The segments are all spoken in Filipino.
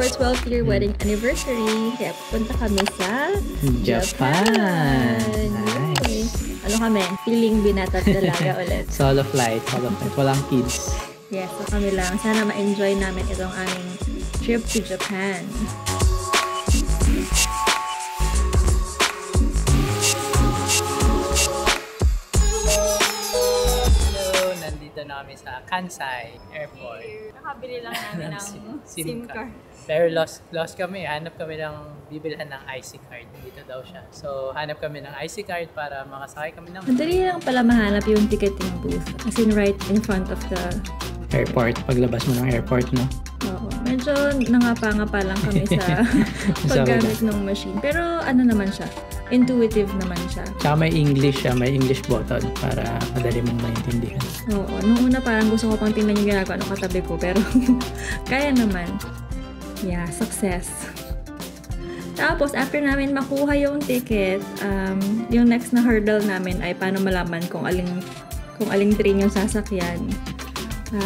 our 12th year wedding anniversary. Kaya pupunta kami sa Japan. Yay. Nice. Ano kami? Feeling binata't dalaga ulit. Solo flight. Walang kids. Yes, so kami lang. Sana ma-enjoy namin itong aming trip to Japan. Nandito na kami sa Kansai Airport. Nakabili lang namin ng SIM card. Pero lost kami. Hanap kami ng bibilhan ng IC card. Dito daw siya. So, hanap kami ng IC card para makasakay kami ng Madali lang pala mahanap yung ticketing booth. As in right in front of the airport. Paglabas mo ng airport, no? Oo. Medyo nangapa-ngapa lang kami sa paggamit ng machine. Pero ano naman siya? Intuitive naman siya. Tsaka may English siya. May English button para madali mong maintindihan. Oo. Nung una parang gusto ko pang tingnan yung ginagawa ng katabi ko. Pero kaya naman. Yeah, success. Tapos, after namin makuha yung ticket, yung next na hurdle namin ay paano malaman kung aling train yung sasakyan.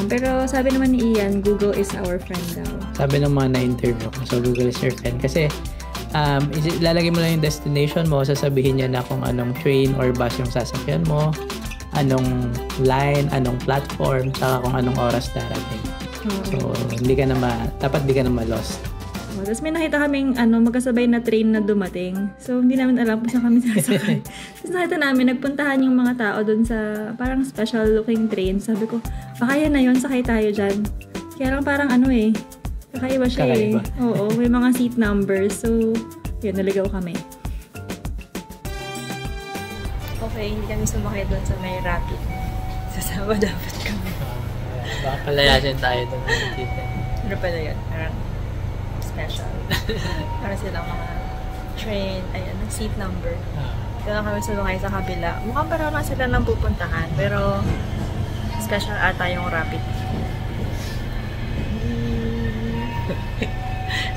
Pero sabi naman ni Ian, Google is our friend daw. Sabi ng mga na-interview ko, so Google is your friend. Kasi, lalagay mo lang yung destination mo, sasabihin niya na kung anong train or bus yung sasakyan mo, anong line, anong platform, saka kung anong oras darating. So, dapat di ka na ma-lost. Tapos may nakita kaming magkasabay na train na dumating. So, hindi namin alam kung saan kami sasakay. Tapos nakita namin, nagpuntahan yung mga tao dun sa parang special looking train. Sabi ko, baka yan na yun, sakay tayo dyan. Kaya lang parang kakaiba siya Kakaiba. Oo, may mga seat numbers. So, yun, naligaw kami. Okay, hindi kami sumakay dun sa may rapid. Sasama dapat kami. Baka palayasin tayo doon. Ano pala yun? Parang special. Para silang mga train, seat number. Kaya kami sumakay sa kabila. Mukhang parang na sila nang pupuntahan, pero special ata yung rapid.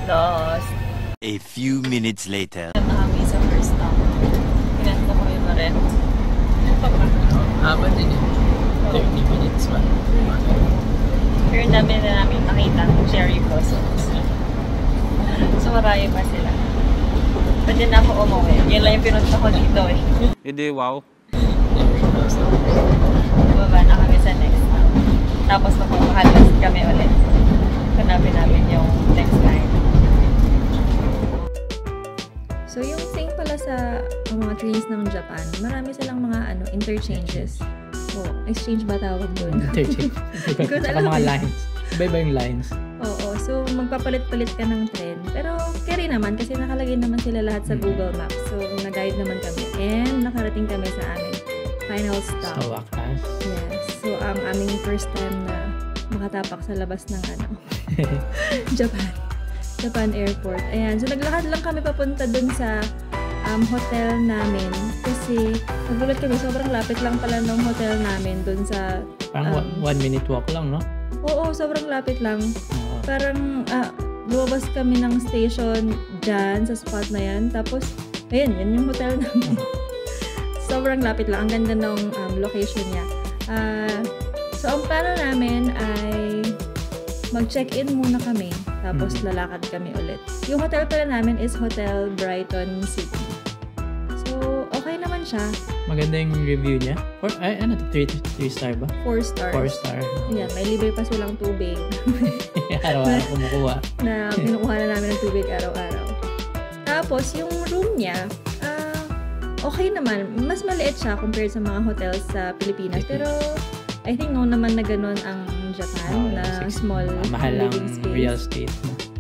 Lost. A few minutes later. Ito na kami sa first stop. Pinanta ko yung rent. Habang din 30 minutes ba? Pero dami na namin nakita ng cherry blossoms. So marami pa sila. Pwede na ako umuwi. Yan lang yung pinunta ko dito eh. Hindi, wow. Baba na kami sa next stop. Tapos magpapahalas kami ulit. Hanapin namin yung next line. So yung thing pala sa mga trains ng Japan, marami silang mga interchanges. Exchange ba tawag doon? Interchange. Saka mga lines. Iba-iba yung lines. Oo. So, magpapalit-palit ka ng tren. Pero, carry naman kasi nakalagay naman sila lahat sa Google Maps. So, nag-guide naman kami. And, nakarating kami sa aming final stop. Sa wakas. Yes. So, ang aming first time na makatapak sa labas ng Japan Airport. Ayan. So, naglakad lang kami papunta dun sa hotel namin. Kasi, nagulat kami, sobrang lapit lang pala ng hotel namin dun sa... Parang 1 minute walk lang, no? Oo, sobrang lapit lang. Parang lumabas kami ng station dyan sa spot na yan. Tapos, ayun, yan yung hotel namin. Sobrang lapit lang. Ang ganda ng location niya. So, ang plano namin ay mag-check-in muna kami. Tapos, lalakad kami ulit. Yung hotel pala namin is Hotel Brighton City. So, okay naman siya. Maganda yung review niya. 3 star ba? 4 stars. 4 star. Yan, may libre pa silang tubig. Araw-araw kumukuha. Na pinukuha na namin ng tubig araw-araw. Tapos, yung room niya, okay naman. Mas maliit siya compared sa mga hotels sa Pilipinas. Pero, I think no naman na ganun ang Japan, na small mahal lang living space. real estate.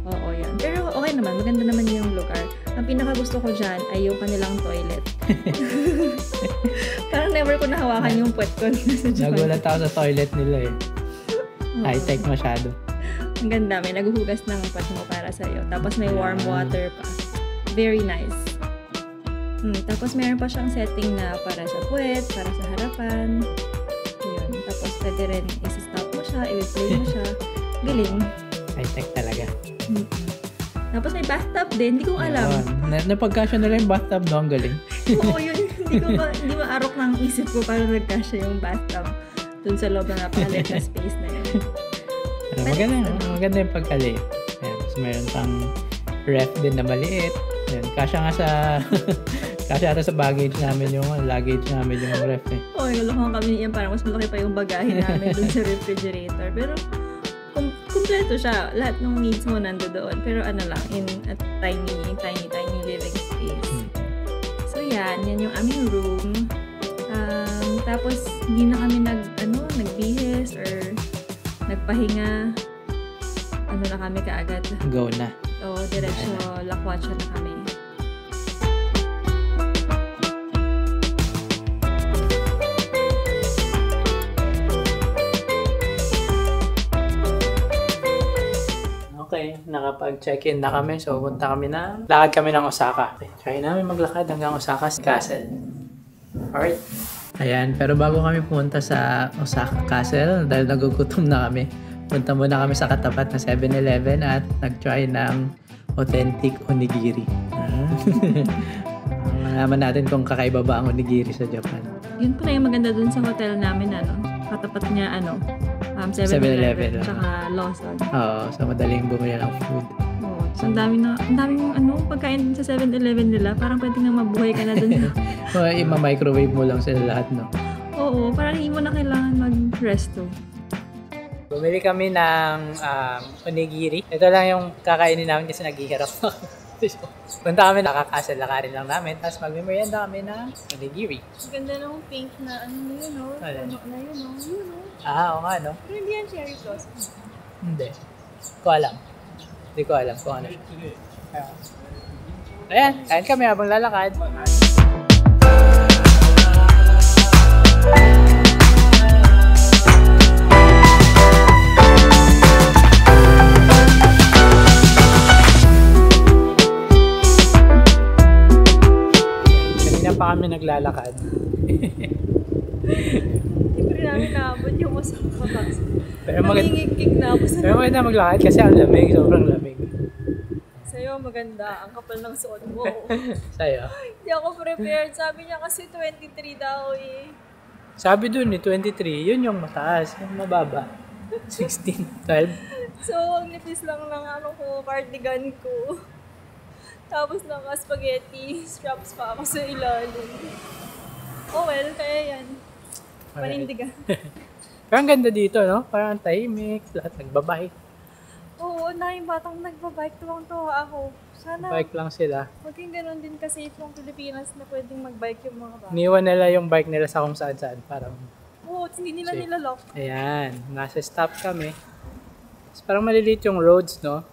Oo, yan. Pero okay naman. Maganda naman yung lugar. Ang pinaka-gusto ko dyan ay yung kanilang toilet. Parang never ko nahawakan yung puwet ko sa Japan. Nagulat ako sa toilet nila eh. High-tech masyado. Ang ganda. May naghuhugas ng puwet mo para sa'yo. Tapos may warm water pa. Very nice. Tapos meron pa siyang setting na para sa puwet, para sa harapan. Yun. Tapos pwede rin isa-stop mo siya, i-play mo siya. Galing. High-tech talaga. Tapos may bathtub din. Hindi ko alam. Napagkasya na lang yung bathtub doon. Galing. Oo, yun. Hindi maarok ng isip ko para nagkasya yung bathtub dun sa loob ng napakaliit na space na yun. Maganda yung pagkaliit. mayroon pang ref din na maliit. Ayan, kasya nga sa kasya ata sa baggage namin yung luggage namin yung ref eh. Oo, naguluhan kami yan. Parang mas malaki pa yung bagahe namin dun sa refrigerator. Pero, kumpleto siya. Lahat ng needs mo nando doon. Pero ano lang, in a tiny living space. So, yan yung aming room. Tapos, hindi na kami nagbihis or nagpahinga. Ano na kami kaagad. Go na. Oo, diretso lakwatsa na kami. Okay, nakapag-check-in na kami. So, punta kami lakad kami ng Osaka. Okay, try namin maglakad hanggang Osaka Castle. Alright. Ayan, pero bago kami pumunta sa Osaka Castle, dahil nagugutom na kami, punta muna kami sa katapat na 7-Eleven at nag-try ng authentic onigiri. Malaman natin kung kakaiba ba ang onigiri sa Japan. Yun pala yung maganda dun sa hotel namin, katapat niya, 7-Eleven, tsaka Lawson. Oo, so madaling bumili ng food. Oo, so ang daming pagkain dun sa 7-Eleven nila, parang pwede nga mabuhay ka na dun. Ima-microwave mo lang sila lahat, no? Oo, parang hindi mo na kailangan mag-resto. Bumili kami ng onigiri. Ito lang yung kakainin namin kasi naghihirap na kami. Punta kami, lakarin lang namin. Tapos magmimerienda kami ng onigiri. Ang ganda ng pink na yun, no? Puno na yun, no? Yun, no? Oo nga, no? Pero hindi yan cherry blossom. Hindi. Hindi ko alam kung ano siya. Ayan, kain kami habang lalakad. Pa kami naglalakad. Hindi pa rin namin naabot yung Osaka Castle. Pero Nangingig na ako sa maganda maglakad kasi ang lamig, sobrang lamig. Sa'yo maganda, ang kapal ng suot mo. Sa'yo? Hindi ako prepared. Sabi niya kasi 23 daw eh. Sabi dun 23, yun yung mataas, yung mababa. 16, 12. So, ang nipis lang ng cardigan ko. Tapos naka-spaghetti straps pa ako sa ilalim. Oh well, kaya yan. Panindigan. Pero ang ganda dito, no? Parang tahimik, lahat nagbabike. Oo, daming batang nagbabike. Tuwang-tuwa ako. Sana Bike lang sila. maging ganun din kasi yung Pilipinas na pwedeng magbike yung mga bata. Niwan nila yung bike nila sa kung saan-saan. Parang, Oo, hindi nila nilalok. ayan, nasa stop kami. Tapos parang maliliit yung roads, no?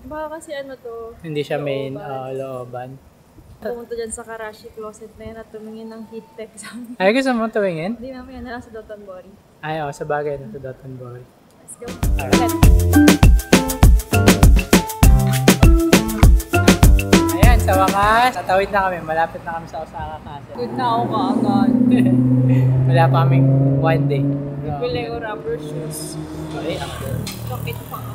Baka kasi Hindi siya main looban. Pumunta dyan sa Karashi Closet na yan at tumingin ng heat tech sa amin. Ay, gusto mo tuwingin? Hindi namin yan na lang sa Dotonbori. Ay, sa bagay na sa Dotonbori. Let's go. Alright. Ayan, sa wakas, tatawid na kami. Malapit na kami sa Osaka Castle. Good na ako kaagad. Wala pa kaming one day. Bili ko rubber shoes. Okay, after. Bakit pa ako?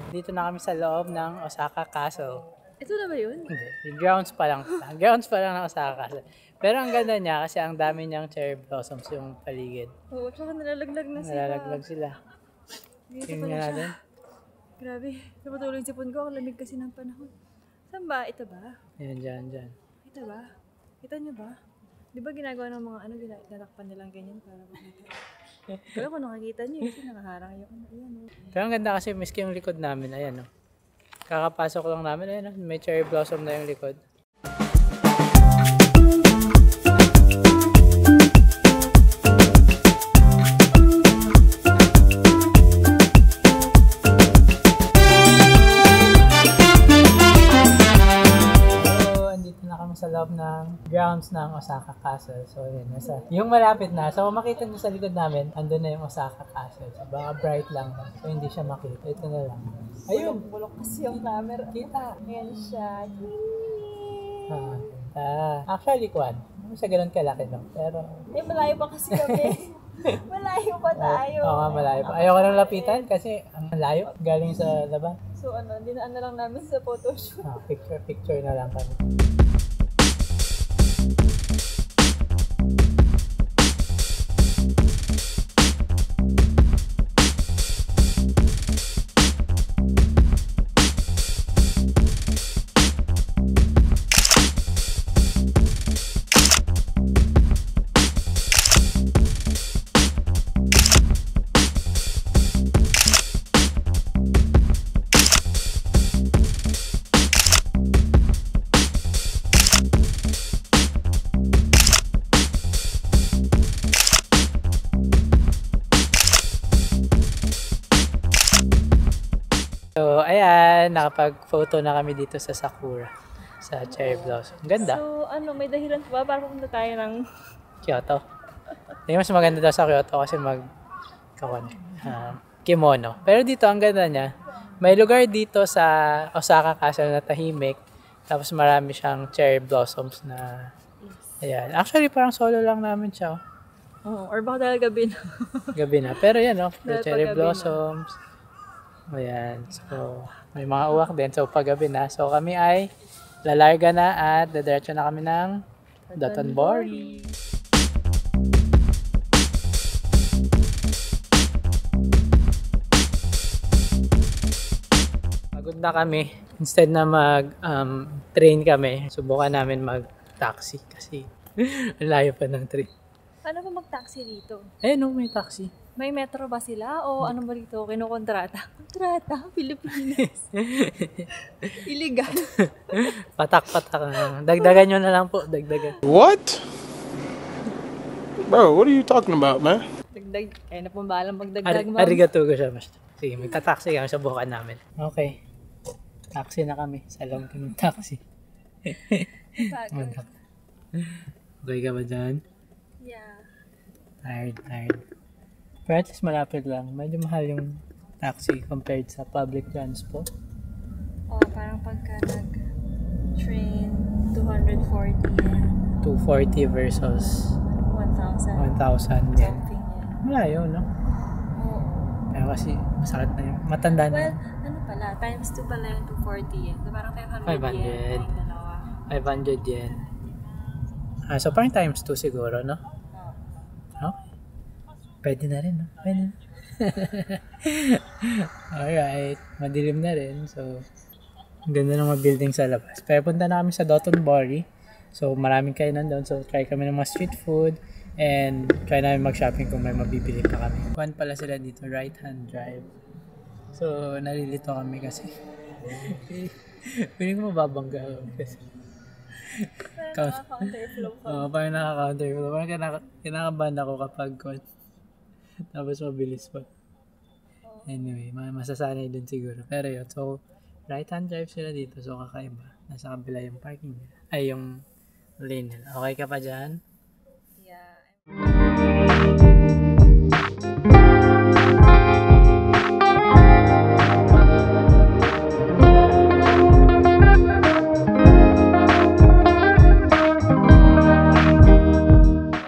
Dito na kami sa loob ng Osaka Castle. Ito na ba yun? Hindi, yung grounds pa lang. Grounds pa lang ng Osaka Castle. Pero ang ganda niya kasi ang dami niyang cherry blossoms yung paligid. Oo, tsaka nalalaglag na sila. Nalalaglag sila. Dito Tingnan pala siya. natin. Grabe, napatuloy yung sipon ko. Ang lamig kasi ng panahon. Saan ba? Ito ba? Ayan, dyan. Ito ba? Kita niyo ba? Di ba ginagawa ng mga ginakpan nilang ganyan para makita? Pero kung nakikita niyo, kasi nakaharang yung ayan. Pero ang ganda kasi miski yung likod namin, ayan o. Kakapasok lang namin, ayan o. May cherry blossom na yung likod. Sa loob ng grounds ng Osaka Castle. So, yun. Yung malapit na. So, makita nyo sa likod namin, andun na yung Osaka Castle. So, baka bright lang. So, hindi siya makita. Ito na lang. Ayun! Bulok kasi yung camera. Kita! Ayan siya. Actually, Kwan. Sa ganun kalaki lang. Pero... malayo pa kasi kami. Malayo pa tayo. Oo nga, malayo pa. Ayoko nang lapitan kasi ang layo. Galing sa laban. So, dinaan na lang namin sa photoshoot. Picture na lang kami. So, ayan, nakapag-photo na kami dito sa Sakura, sa Cherry Blossom. Ganda. So, may dahilan pa ba para pumunta tayo ng Kyoto. Hindi, mas maganda daw sa Kyoto kasi kimono. Pero dito, ang ganda niya, may lugar dito sa Osaka Castle na tahimik. Tapos marami siyang cherry blossoms na, ayan. Actually, parang solo lang namin siya. or baka dahil gabi na. Gabi na. Pero yan, Dahil cherry pag gabi blossoms. Ayan. So, may mga uwak din. So, pag gabi na. So, kami ay lalarga na at dadiretso na kami ng Dotonbori. Pagod na kami. Instead na mag-train kami, subukan namin mag-taxi kasi layo pa ng train. Paano ba mag-taxi dito? May taxi. May metro ba sila? O ano ba dito? Kinukontrata? Kontrata? Pilipinas. Illegal. Patak-patak. Dagdagan nyo na lang po. Dagdagan. What? Bro, what are you talking about, man? Dagdag. Na pong balang magdagdag, ma'am. Arigato ko siya. Sige, magta-taxi kami sa bukan namin. Okay. Taxi na kami. Salam kami ng taxi. Okay ka ba dyan? Yeah. Tired. Pero at least malapit lang. Medyo mahal yung taxi compared sa public transport. Parang pagka nag-train, 240 yen. 240 versus 1,000. 1,000 yen. Something yan. Malayo, no? Oo. Pero kasi masakit na yun. Matanda na. Well, times 2 pala yung 240 yen. So parang 500 yen. 500. Yung dalawa. 500 yen. So parang times 2 siguro, no? Okay. Pwede na rin, no? Pwede na. Alright. Madilim na rin. So, ang ganda ng mga building sa labas. Pero punta na kami sa Dotonbori. So, maraming kainan doon. So, try kami ng mga street food. And try namin mag-shopping kung may mabibili pa kami. Kuwan pala sila dito, right-hand drive. So, nalilito kami kasi piling ko mababangga kasi Counterflow ka. parang naka-counterflow. Parang kinakabahan ako kapag tapos mabilis pa. Anyway, masasanay din siguro. Pero yun, so right-hand drive sila dito. So, kakaiba. Nasa kabila yung parking nila. Ay, yung lane nila. Okay ka pa dyan? Yeah.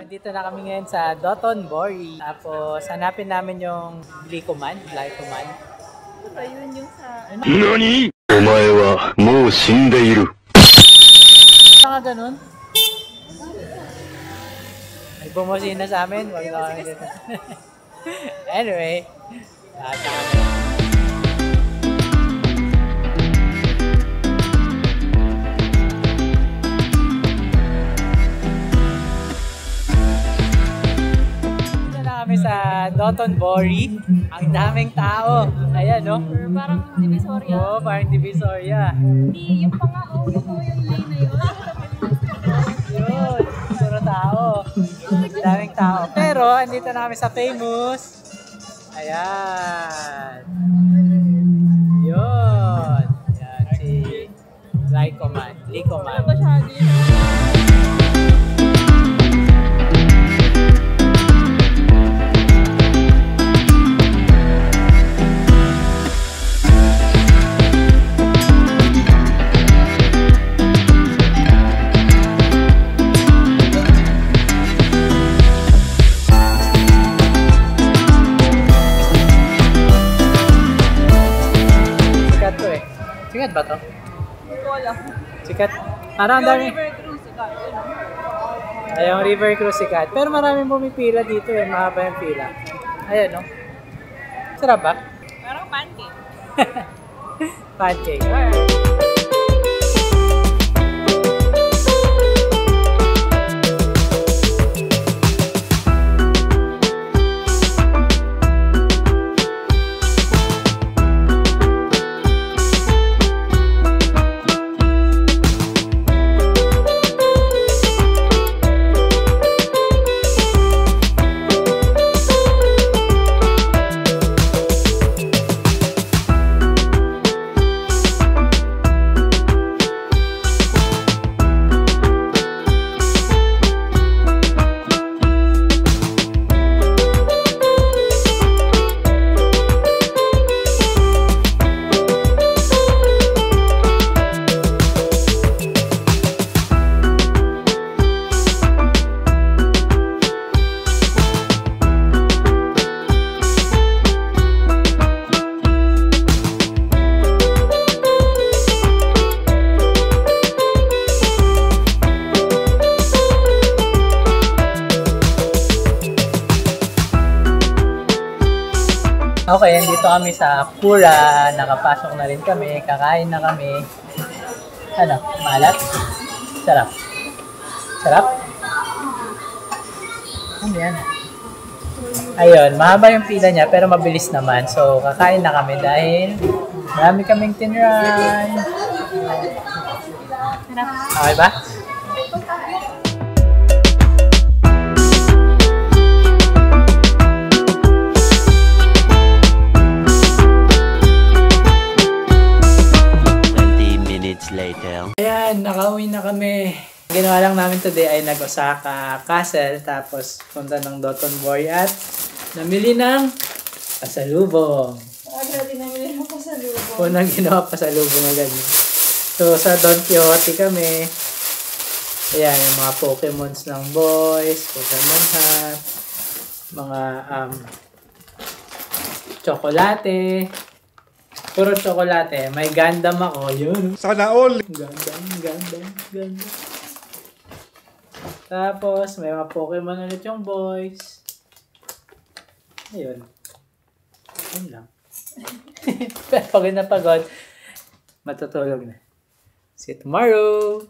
Dito na kami ngayon sa Dotonbori. Tapos, hanapin namin yung Glicoman. Ayun yung sa... NANI?! お前はもう死んでいる。 Saka ganun. May bumusina sa amin. Wag na kami dito. Anyway. Dito na kami sa Dotonbori. Ang daming tao. Ayan, no? Parang Divisoria. Oo, parang Divisoria. Hindi, yung pangao, yung lane na yun. Yun, puro tao. Daming tao. Pero, andito na kami sa famous. Ayan. Yun. Ayan, si Glicoman. Sikat to eh. Sikat ba to? Wala. Sikat. Parang ang dami. River Cruise, ikaw. Ay, yung River Cruise sikat. Pero maraming pumipila dito eh. Mahaba yung pila. Ayan, no? Sarap ba? Parang pancake. Pancake. Alright. Okay, andito kami sa Kura. Nakapasok na rin kami. Kakain na kami. Ano? Maalat? Sarap. Sarap? Ano yan? Ayun, mahaba yung pila niya pero mabilis naman. So, kakain na kami dahil marami kaming tinry. Okay ba? Later. Ayan, nakauwi na kami. Ginawa lang namin today ay nag-Osaka Castle, tapos punta ng Dotonbori at namili ng pasalubong. Agad namili ng pasalubong. Unang ginawa pasalubong agad. So, sa Don Quixote kami. Ayan, yung mga Pokemons ng boys, Pokemon hat, mga tsokolate. Puro tsokolate. May Gundam ako. Yun. Sana all. Gundam. Tapos, may mga Pokemon ulit yung boys. Ayun. Ayun lang. Pero pagod na pagod, matutulog na. See you tomorrow!